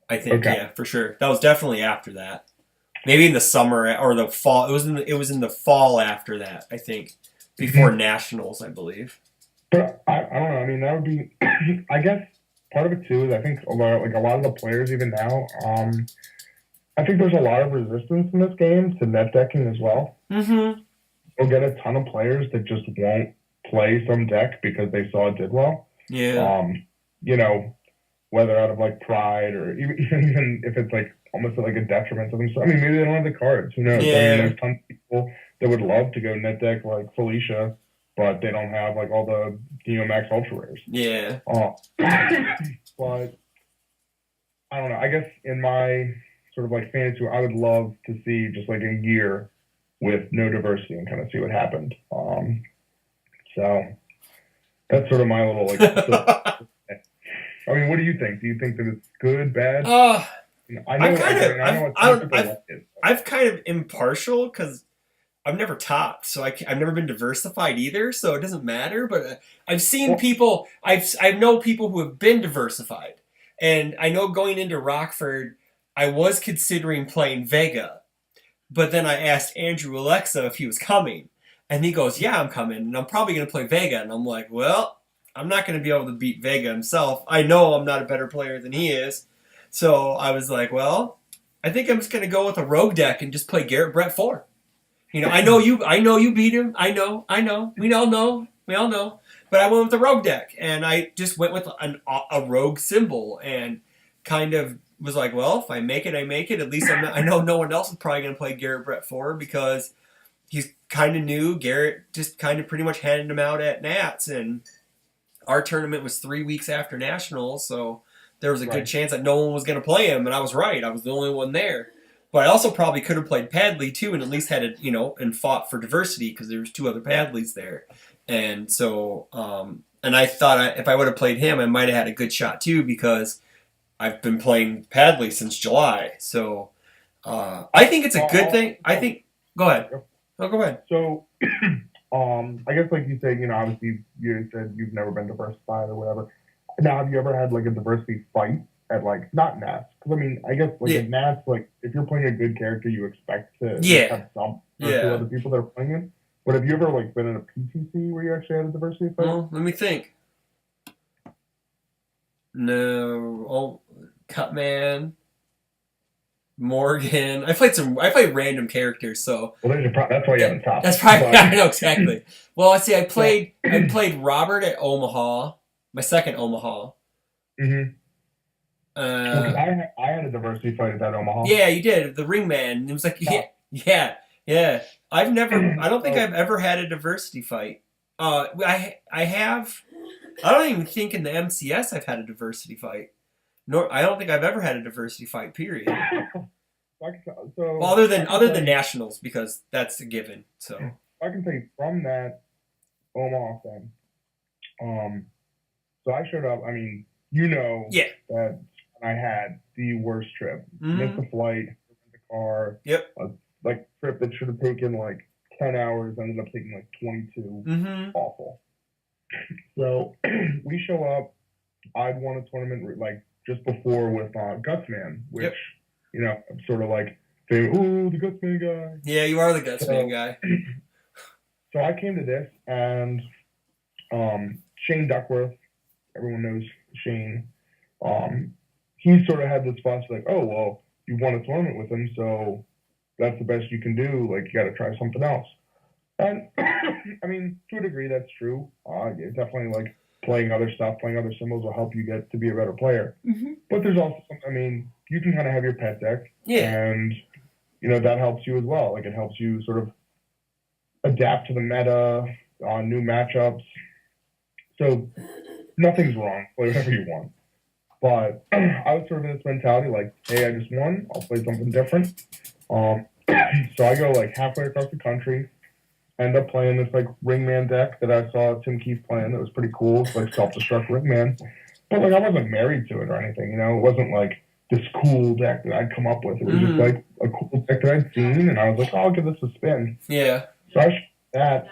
S1: I think
S2: okay.
S1: yeah, for sure. That was definitely after that. Maybe in the summer or the fall. It was in the fall after that. I think before nationals, I believe.
S2: But I don't know. I mean, that would be. I guess part of it too is I think a lot of the players even now. I think there's a lot of resistance in this game to net decking as well.
S1: Mm-hmm.
S2: You'll get a ton of players that just won't play some deck because they saw it did well.
S1: Yeah.
S2: Um, you know, whether out of like pride or even if it's like almost like a detriment to them. So, I mean, maybe they don't have the cards. Who knows? I mean,
S1: Yeah.
S2: there's tons of people that would love to go net deck like Felicia, but they don't have like all the Max Ultra Rares.
S1: Yeah.
S2: But I don't know. I guess in my sort of like fantasy, I would love to see just like a year with no diversity and kind of see what happened. So that's sort of my little like. I mean, what do you think? Do you think that it's good, bad?
S1: uh,
S2: I know.
S1: I'm kind
S2: I
S1: of
S2: mean, I know
S1: I've
S2: it's
S1: I
S2: not
S1: don't,
S2: super
S1: I've
S2: like it.
S1: I've kind of impartial because I've never topped, so I've never been diversified either, so it doesn't matter. But I've seen
S2: Well,
S1: people. I know people who have been diversified, and I know going into Rockford, I was considering playing Vega, but then I asked Andrew Alexa if he was coming, and he goes, "Yeah, I'm coming, and I'm probably going to play Vega." And I'm like, "Well, I'm not going to be able to beat Vega himself. I know I'm not a better player than he is." So I was like, "Well, I think I'm just going to go with a rogue deck and just play Garrett Brett 4." I know you. I know you beat him. I know. I know. We all know. We all know. But I went with the rogue deck, and I just went with a rogue symbol, and kind of was like, well, if I make it, I make it. At least I know no one else is probably going to play Garrett Brett 4 because he's kind of new. Garrett just kind of pretty much handed him out at Nats, and our tournament was 3 weeks after nationals, so there was a good
S2: right.
S1: chance that no one was going to play him, and I was right. I was the only one there. But I also probably could have played Padley too, and at least had it, and fought for diversity because there was two other Padleys there, and so, and I thought if I would have played him, I might have had a good shot too because I've been playing Padley since July. So I think it's a good thing. I think. Go ahead. Oh, go ahead.
S2: So, I guess like you said, obviously you said you've never been diversified or whatever. Now, have you ever had like a diversity fight at like not Nats? Because I mean, I guess like
S1: Yeah.
S2: at Nats, like if you're playing a good character, you expect to
S1: Yeah.
S2: have some or two
S1: Yeah.
S2: other people that are playing it. But have you ever like been in a PTC where you actually had a diversity fight?
S1: Well, let me think. No. Oh, Cutman. Morgan. I played random characters, so
S2: Well, that's why you haven't topped.
S1: that's probably
S2: But,
S1: I know exactly. Well, I see. I played Robert at Omaha, my second Omaha.
S2: mm-hmm.
S1: Uh,
S2: I had a diversity fight at that Omaha.
S1: yeah, you did the ringman. It was like yeah. I don't think I've ever had a diversity fight. I have. I don't even think in the MCS I've had a diversity fight. Nor I don't think I've ever had a diversity fight. Period. Well, other than nationals because that's a given. So
S2: I can say from that Omaha thing. So I showed up. I mean,
S1: yeah.
S2: that I had the worst trip.
S1: Mm-hmm.
S2: Missed the flight, the car.
S1: Yep.
S2: Like trip that should have taken like 10 hours ended up taking like 22.
S1: Mm-hmm.
S2: Awful. So we show up. I'd won a tournament like just before with Gutsman, which I'm sort of like saying, "Ooh, the Gutsman guy."
S1: Yeah, you are the Gutsman guy.
S2: So I came to this, and Shane Duckworth, everyone knows Shane. He sort of had this fuss like, "Oh, well, you won a tournament with him, so that's the best you can do. Like, you got to try something else." And I mean, to a degree, that's true. It's definitely like playing other stuff, playing other symbols will help you get to be a better player.
S1: Mm-hmm.
S2: But there's also, I mean, you can kind of have your pet deck, and that helps you as well. Like, it helps you sort of adapt to the meta, new matchups. So nothing's wrong. Play whatever you want. But I was sort of in this mentality, like, hey, I just won. I'll play something different. So I go like halfway across the country. end up playing this like Ringman deck that I saw Tim Keith playing. That was pretty cool. It's like self-destruct Ringman, but like I wasn't married to it or anything. You know, it wasn't like this cool deck that I'd come up with. It was just like a cool deck that I'd seen, and I was like, oh, I'll give this a spin.
S1: Yeah.
S2: So I shot that,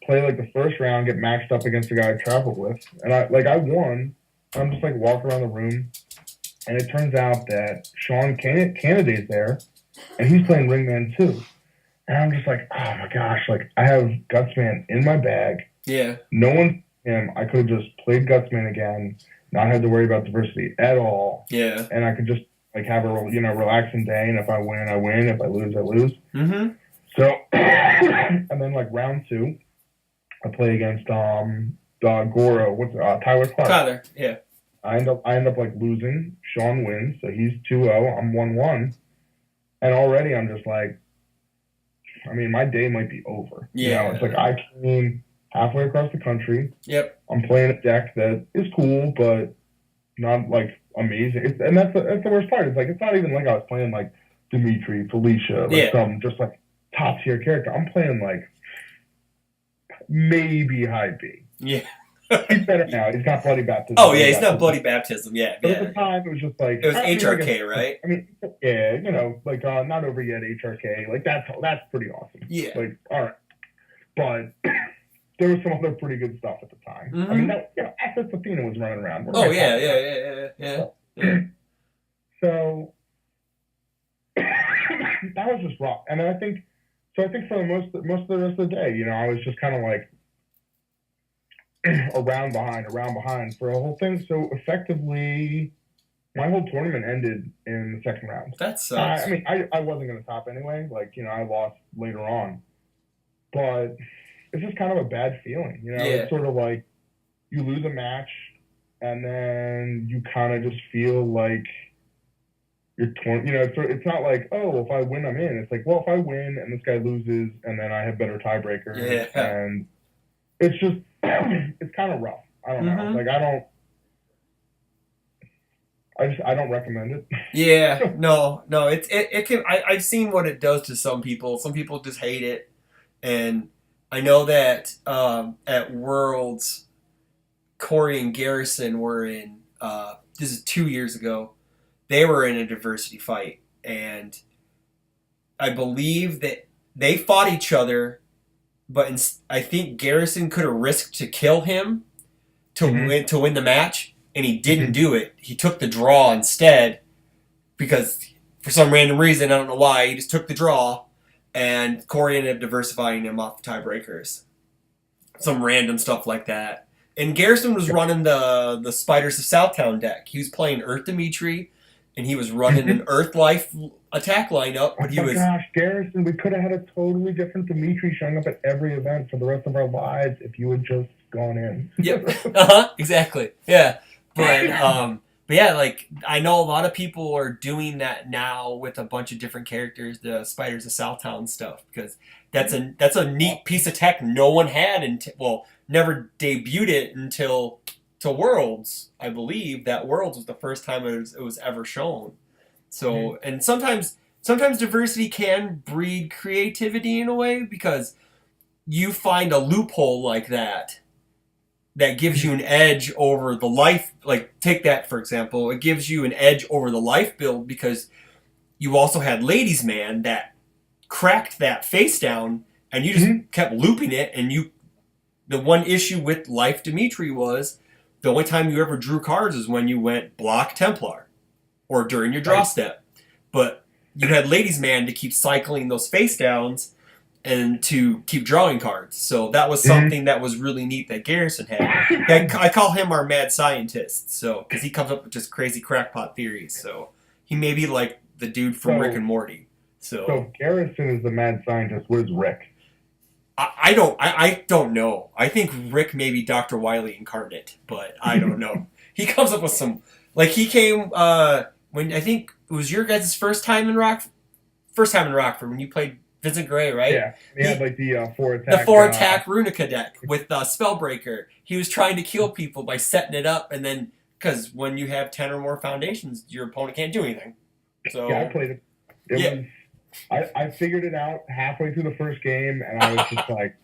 S2: play like the first round, get matched up against the guy I traveled with, and I won. I'm just like walking around the room, and it turns out that Sean Canada's there, and he's playing Ringman too. And I'm just like, oh my gosh, like I have Gutsman in my bag.
S1: Yeah.
S2: No one him. I could have just played Gutsman again, not had to worry about diversity at all.
S1: Yeah.
S2: And I could just like have a relaxing day, and if I win, I win. If I lose, I lose.
S1: Mm-hmm.
S2: So and then like round 2, I play against Goro, Tyler Clark.
S1: Tyler, yeah.
S2: I end up like losing. Sean wins, so he's 2-0. I'm 1-1. And already I'm just like, I mean, my day might be over.
S1: Yeah.
S2: You know, it's like I came halfway across the country.
S1: Yep.
S2: I'm playing a deck that is cool, but not like amazing. And that's the worst part. It's like it's not even like I was playing like Dimitri, Felicia, like some just like top tier character. I'm playing like maybe high B.
S1: Yeah.
S2: He's better now. He's got bloody baptism.
S1: Oh yeah, he's not bloody baptism. Yeah.
S2: But at the time, it was just like
S1: it was HRK, right?
S2: I mean, yeah, you know, like not over yet HRK. Like that's pretty awesome.
S1: Yeah.
S2: Like all right, but there was some other pretty good stuff at the time.
S1: Mm-hmm.
S2: I mean, Access Athena was running around.
S1: Yeah.
S2: So that was just rough, and then I think for the most of the rest of the day, you know, I was just kind of like around behind for a whole thing. So effectively, my whole tournament ended in the second round.
S1: That sucks.
S2: I mean, I wasn't going to top anyway. Like, you know, I lost later on. But it's just kind of a bad feeling. You know, It's sort of like you lose a match and then you kind of just feel like you're torn. You know, it's not like, oh, if I win, I'm in. It's like, well, if I win and this guy loses and then I have better tiebreakers.
S1: Yeah.
S2: And it's just, it's kind of rough. I don't know. Like, I don't recommend it.
S1: Yeah, no, it can. I've seen what it does to some people. Some people just hate it, and I know that at Worlds, Corey and Garrison were in. This is 2 years ago. They were in a diversity fight, and I believe that they fought each other, but I think Garrison could have risked to kill him to win the match. And he didn't do it. He took the draw instead because for some random reason, I don't know why, he just took the draw. And Corey ended up diversifying him off tiebreakers. Some random stuff like that. And Garrison was running the Spiders of Southtown deck. He was playing Earth Dimitri, and he was running an Earth Life attack lineup. But
S2: gosh, Garrison, we could have had a totally different Dimitri showing up at every event for the rest of our lives if you had just gone in.
S1: Yep. Exactly. Yeah. But yeah, like I know a lot of people are doing that now with a bunch of different characters, the Spiders of Southtown stuff, because that's a neat piece of tech no one had never debuted it until to Worlds, I believe. That Worlds was the first time it was ever shown. So and sometimes diversity can breed creativity in a way because you find a loophole like that gives you an edge over the life. Like, take that, for example. It gives you an edge over the life build because you also had Ladies Man that cracked that face down, and you just kept looping it. And the one issue with Life Dimitri was the only time you ever drew cards is when you went block Templar or during your draw step. But you had Ladies Man to keep cycling those face downs and to keep drawing cards. So that was something that was really neat that Garrison had. I call him our mad scientist, so because he comes up with just crazy crackpot theories. So he may be like the dude from Rick and Morty. So
S2: Garrison is the mad scientist. Where's Rick?
S1: I don't know. I think Rick may be Dr. Wily incarnate, but I don't know. He comes up with some, like he came when I think it was your guys' first time in Rockford when you played Vincent Gray, right?
S2: Yeah, he had like the 4-attack.
S1: The 4-attack Runica deck with Spellbreaker. He was trying to kill people by setting it up, and then because when you have 10 or more foundations, your opponent can't do anything. So
S2: yeah, I played it. I figured it out halfway through the first game, and I was just like,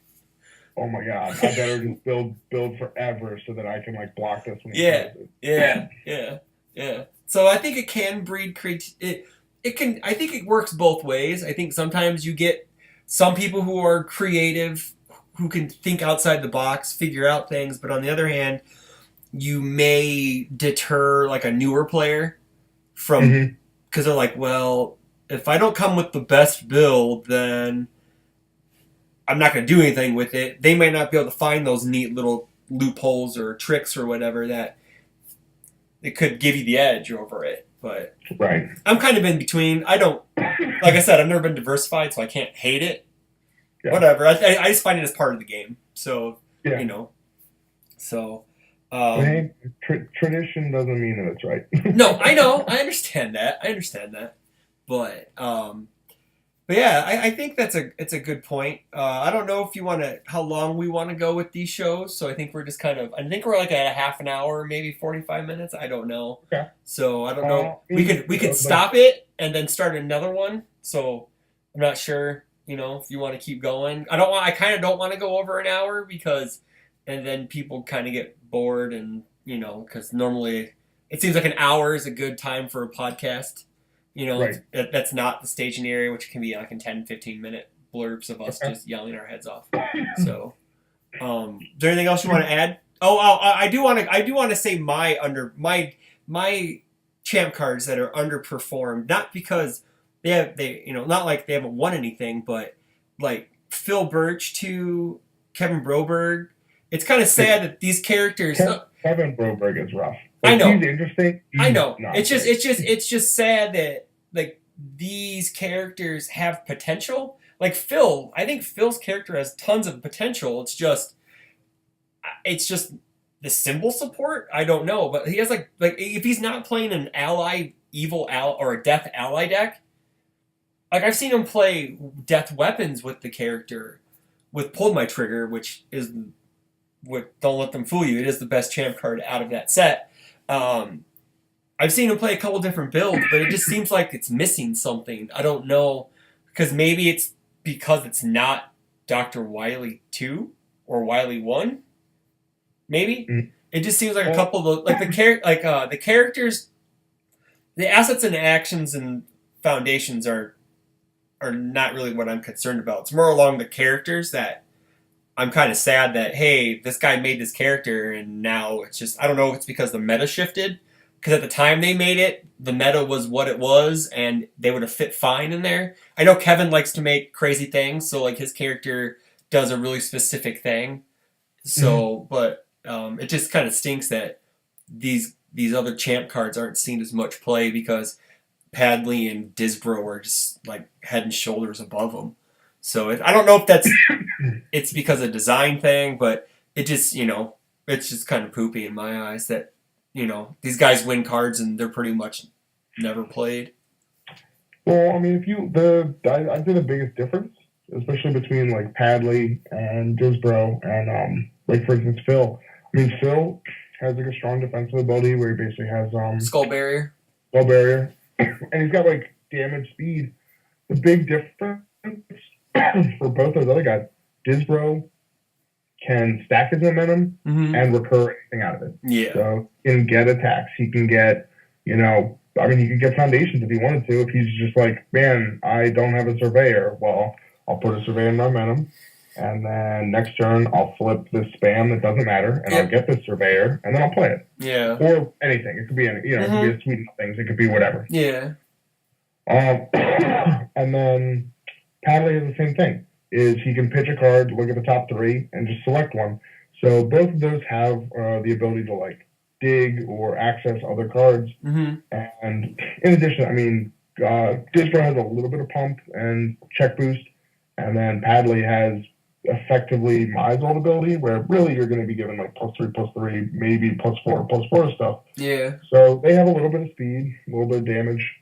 S2: Oh my god, I better just build forever so that I can like block this when he
S1: Yeah,
S2: throws it.
S1: yeah, yeah, yeah. So I think it can breed creat. It can. I think it works both ways. I think sometimes you get some people who are creative, who can think outside the box, figure out things. But on the other hand, you may deter like a newer player from
S2: Hmm.
S1: because they're like, well, if I don't come with the best build, then I'm not going to do anything with it. They might not be able to find those neat little loopholes or tricks or whatever that it could give you the edge over it. But
S2: Right.
S1: I'm kind of in between. I don't, like I said, I've never been diversified, so I can't hate it.
S2: Yeah.
S1: Whatever. I just find it as part of the game. So,
S2: Yeah.
S1: you know, so,
S2: I mean,
S1: um,
S2: hey, tradition doesn't mean that it's right.
S1: no, I know. I understand that. But, but yeah, I think it's a good point. I don't know if you want to how long we want to go with these shows. So I think we're just kind of I think we're like at a half an hour, maybe 45 minutes. I don't know.
S2: Okay.
S1: So I don't know.
S2: I
S1: We
S2: mean,
S1: could we could
S2: like,
S1: stop it and then start another one. So I'm not sure. If you want to keep going. I kind of don't want to go over an hour because and then people kind of get bored and because normally it seems like an hour is a good time for a podcast.
S2: right.
S1: That's not the staging area, which can be like in 10, 15-minute blurbs of us
S2: Okay.
S1: just yelling our heads off. So, is there anything else you want to add? Oh, I do want to say my champ cards that are underperformed, not because not like they haven't won anything, but like Phil Birch to Kevin Broberg. It's kind of sad that these characters.
S2: Kevin Broberg is rough.
S1: I
S2: Like he's
S1: know,
S2: interesting.
S1: I
S2: He's
S1: know.
S2: not
S1: It's just
S2: great.
S1: it's just it's just sad that like these characters have potential. Like Phil, I think Phil's character has tons of potential. It's just the symbol support. I don't know, but he has like if he's not playing an ally evil al or a death ally deck, like I've seen him play death weapons with the character with pulled my trigger, which is what don't let them fool you. It is the best champ card out of that set. Um, I've seen him play a couple different builds, but it just seems like it's missing something. I don't know because maybe it's because it's not Doctor Wily 2 or Wily 1. Maybe
S2: Mm.
S1: it just seems like a
S2: Well,
S1: couple of the characters, the assets and actions and foundations are not really what I'm concerned about. It's more along the characters that I'm kind of sad that hey, this guy made this character and now it's just I don't know if it's because the meta shifted because at the time they made it, the meta was what it was and they would have fit fine in there. I know Kevin likes to make crazy things, so like his character does a really specific thing.
S2: mhm.
S1: So, but it just kind of stinks that these other champ cards aren't seen as much play because Padley and Disbro are just like head and shoulders above them. So I don't know if it's because of design thing, but it just it's just kind of poopy in my eyes that these guys win cards and they're pretty much never played.
S2: Well, I mean, if you I'd say the biggest difference, especially between like Padley and Disbro and like for instance Phil. I mean, Phil has like a strong defensive ability where he basically has
S1: Skull barrier.
S2: ball barrier, and he's got like damage speed. The big difference for both those other guys, Disbro can stack his momentum
S1: Mm-hmm.
S2: and recur anything out of it.
S1: Yeah.
S2: So he can get attacks. He can get, I mean, he could get foundations if he wanted to. If he's just like, man, I don't have a surveyor. Well, I'll put a surveyor in momentum. And then next turn, I'll flip this spam that doesn't matter, and I'll
S1: Yep.
S2: get this surveyor, and then I'll play it.
S1: Yeah.
S2: Or anything. It could be any, it could be a suite of things. It could be whatever.
S1: Yeah.
S2: Um, and then Padley is the same thing. Is he can pitch a card, look at the top three, and just select one. So both of those have the ability to like dig or access other cards.
S1: Mm-hmm.
S2: And in addition, I mean, Disbro has a little bit of pump and check boost, and then Padley has effectively Mizold ability, where really you're going to be given like +3/+3, maybe +4/+4 stuff.
S1: Yeah.
S2: So they have a little bit of speed, a little bit of damage,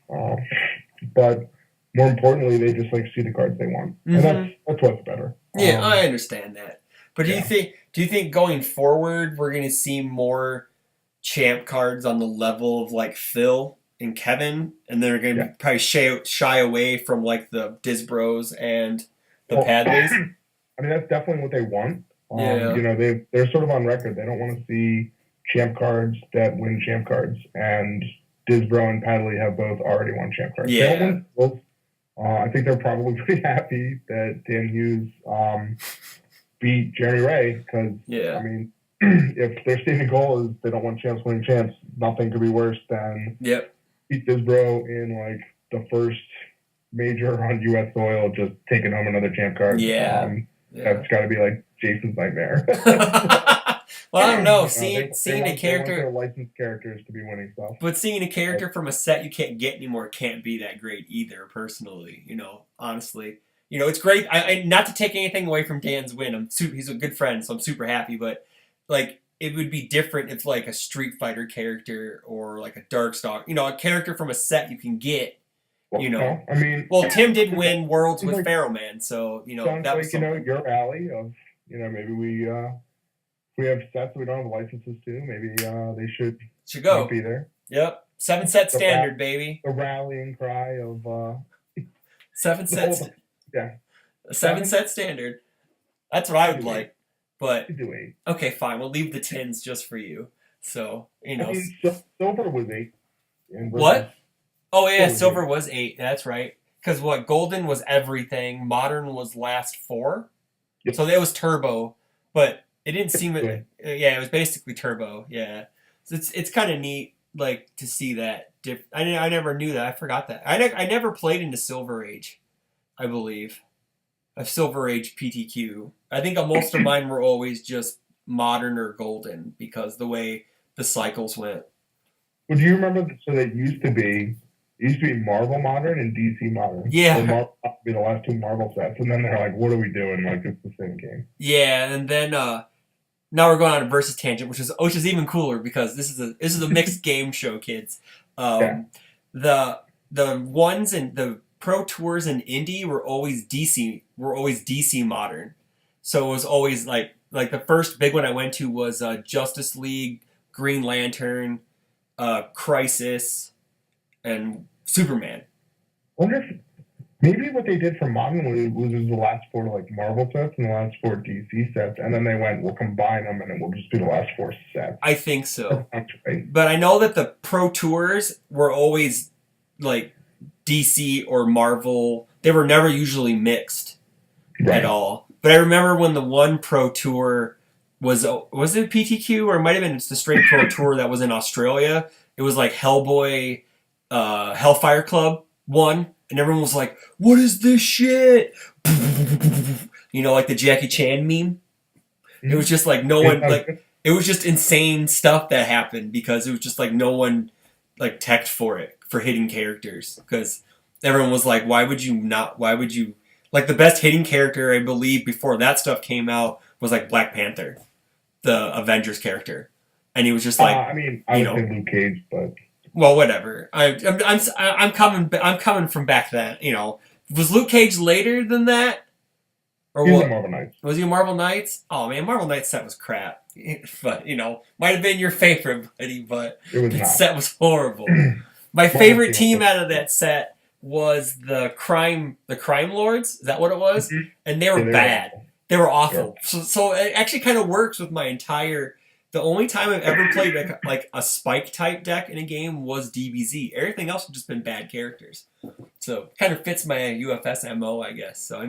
S2: but more importantly, they just like see the cards they want, and
S1: Mm-hmm.
S2: that's what's better.
S1: Yeah, I understand that. But do you
S2: Yeah.
S1: think going forward we're gonna see more champ cards on the level of like Phil and Kevin, and they're gonna
S2: Yeah.
S1: probably shy away from like the Disbros and the
S2: Well,
S1: Padleys?
S2: I mean, that's definitely what they want.
S1: Yeah.
S2: They're sort of on record. They don't want to see champ cards that win champ cards, and Disbro and Padley have both already won champ cards. They don't
S1: Yeah.
S2: win both. I think they're probably pretty happy that Dan Hughes beat Jeremy Ray because I
S1: Yeah.
S2: mean, if their stated goal is they don't want champs winning champs, nothing could be worse than
S1: Yep.
S2: beat Disbro in like the first major on U.S. soil, just taking home another champ card.
S1: Yeah. Yeah.
S2: That's got to be like Jason's nightmare.
S1: Well, I don't know.
S2: They
S1: Seeing a
S2: want their
S1: character,
S2: licensed characters to be winning stuff.
S1: but seeing a character from a set you can't get anymore can't be that great either. Personally, honestly, it's great. I not to take anything away from Dan's win. He's a good friend, so I'm super happy. But like, it would be different if like a Street Fighter character or like a Darkstalk, a character from a set you can get.
S2: Well, I mean,
S1: Well, Tim did win Worlds with
S2: like,
S1: Pharaoh Man, so
S2: sounds
S1: that
S2: like
S1: was something.
S2: your alley of maybe we have sets we don't have licenses to. Maybe they should
S1: Go.
S2: be there.
S1: Yep, 7-set standard, baby.
S2: The rallying cry of
S1: 7 sets.
S2: Yeah,
S1: 7-set standard. That's what I would like. But okay, fine. We'll leave the tins just for you. So
S2: I mean, silver was 8.
S1: What? Oh yeah, silver was 8. That's right. Because golden was everything. Modern was last 4. Yep. So that was turbo, but it didn't seem. Yeah, it was basically turbo. Yeah, so it's kind of neat, like to see that. I never knew that. I forgot that. I never played into Silver Age. I believe. A Silver Age PTQ. I think most of mine were always just modern or golden because the way the cycles went.
S2: Well, do you remember? So that used to be Marvel Modern and DC Modern.
S1: Yeah.
S2: So Marvel would be the last 2 Marvel sets, and then they're like, "What are we doing? Like it's the same game."
S1: Yeah, and then now we're going on a versus tangent, which is even cooler because this is a mixed game show, kids. The ones in the Pro Tours and Indie were always DC. Modern, so it was always like the first big one I went to was Justice League, Green Lantern, Crisis, and Superman.
S2: I wonder if maybe what they did for Modern was the last 4 like Marvel sets and the last 4 DC sets, and then they went, we'll combine them and it will just be the last 4 sets.
S1: I think so.
S2: That's right.
S1: But I know that the Pro Tours were always like DC or Marvel. They were never usually mixed at all. But I remember when the one Pro Tour was it PTQ or it might have been just the straight Pro Tour that was in Australia. It was like Hellboy, Hellfire Club won, and everyone was like, "What is this shit?" Like the Jackie Chan meme. It was just like no one like it was just insane stuff that happened because it was just like no one like teched for hitting characters because everyone was like, why would you like the best hitting character I believe before that stuff came out was like Black Panther, the Avengers character, and he was just like
S2: I would say Luke Cage, but
S1: well, whatever. I'm coming from back then. Was Luke Cage later than that? Or what?
S2: Marvel Knights.
S1: Was he Marvel Knights? Oh man, Marvel Knights set was crap. But might have been your favorite, buddy. But that set was horrible. My favorite team out of that set was the Crime Lords. Is that what it was? Mm-hmm. And they were bad. They were awful. Yeah. So it actually kind of works with my entire. The only time I've ever played like a spike type deck in a game was DBZ. Everything else has just been bad characters. So kind of fits my UFS MO, I guess. So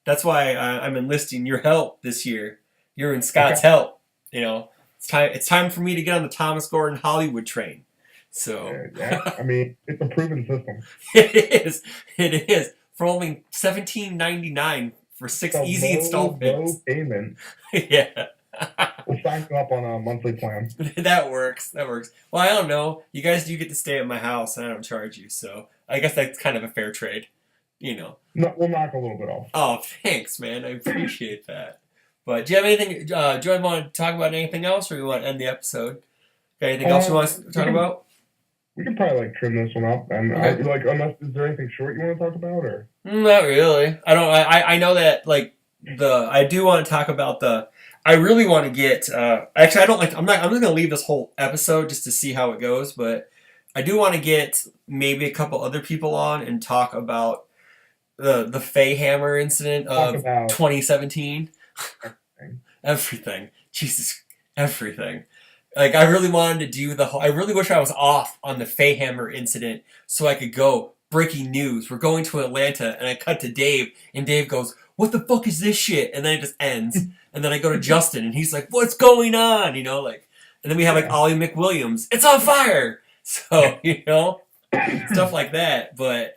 S1: that's why I'm enlisting your help this year. You're in Scott's help. It's time for me to get on the Thomas Gordon Hollywood train. So
S2: yeah. I mean, it's a proven system.
S1: It is for only $17.99 for 6 easy installments.
S2: Low payment.
S1: Yeah.
S2: We'll sign you up on a monthly plan.
S1: That works. Well, I don't know. You guys do get to stay at my house, and I don't charge you, so I guess that's kind of a fair trade.
S2: No, we'll knock a little bit off.
S1: Oh, thanks, man. I appreciate that. But do you have anything? Do you want to talk about anything else, or you want to end the episode? Got anything else you want to talk about?
S2: We can probably trim this one up, and
S1: okay.
S2: Unless is there anything short you want to talk about, or
S1: not really. I don't. I know that I do want to talk about the. I really want to get. Actually, I don't like. I'm just gonna leave this whole episode just to see how it goes, but I do want to get maybe a couple other people on and talk about the Faye Hammer incident of 2017. everything. Jesus, everything. Like, I really wanted to do the whole. I really wish I was off on the Fayhammer incident so I could go. Breaking news. We're going to Atlanta, and I cut to Dave, and Dave goes, "What the fuck is this shit?" And then it just ends. And then I go to Justin, and he's like, "What's going on?" Like, and then we have like
S2: Yeah.
S1: Ollie McWilliams. It's on fire. So stuff like that. But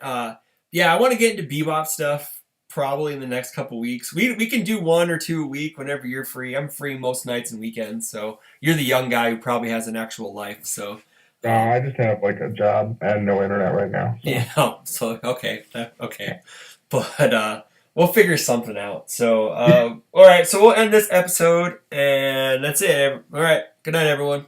S1: yeah, I want to get into bebop stuff probably in the next couple weeks. We can do 1 or 2 a week whenever you're free. I'm free most nights and weekends. So you're the young guy who probably has an actual life. So
S2: No, I just have like a job and no internet right now. So.
S1: yeah. So okay, okay, but we'll figure something out. So all right. So we'll end this episode, and that's it. All right. Good night, everyone.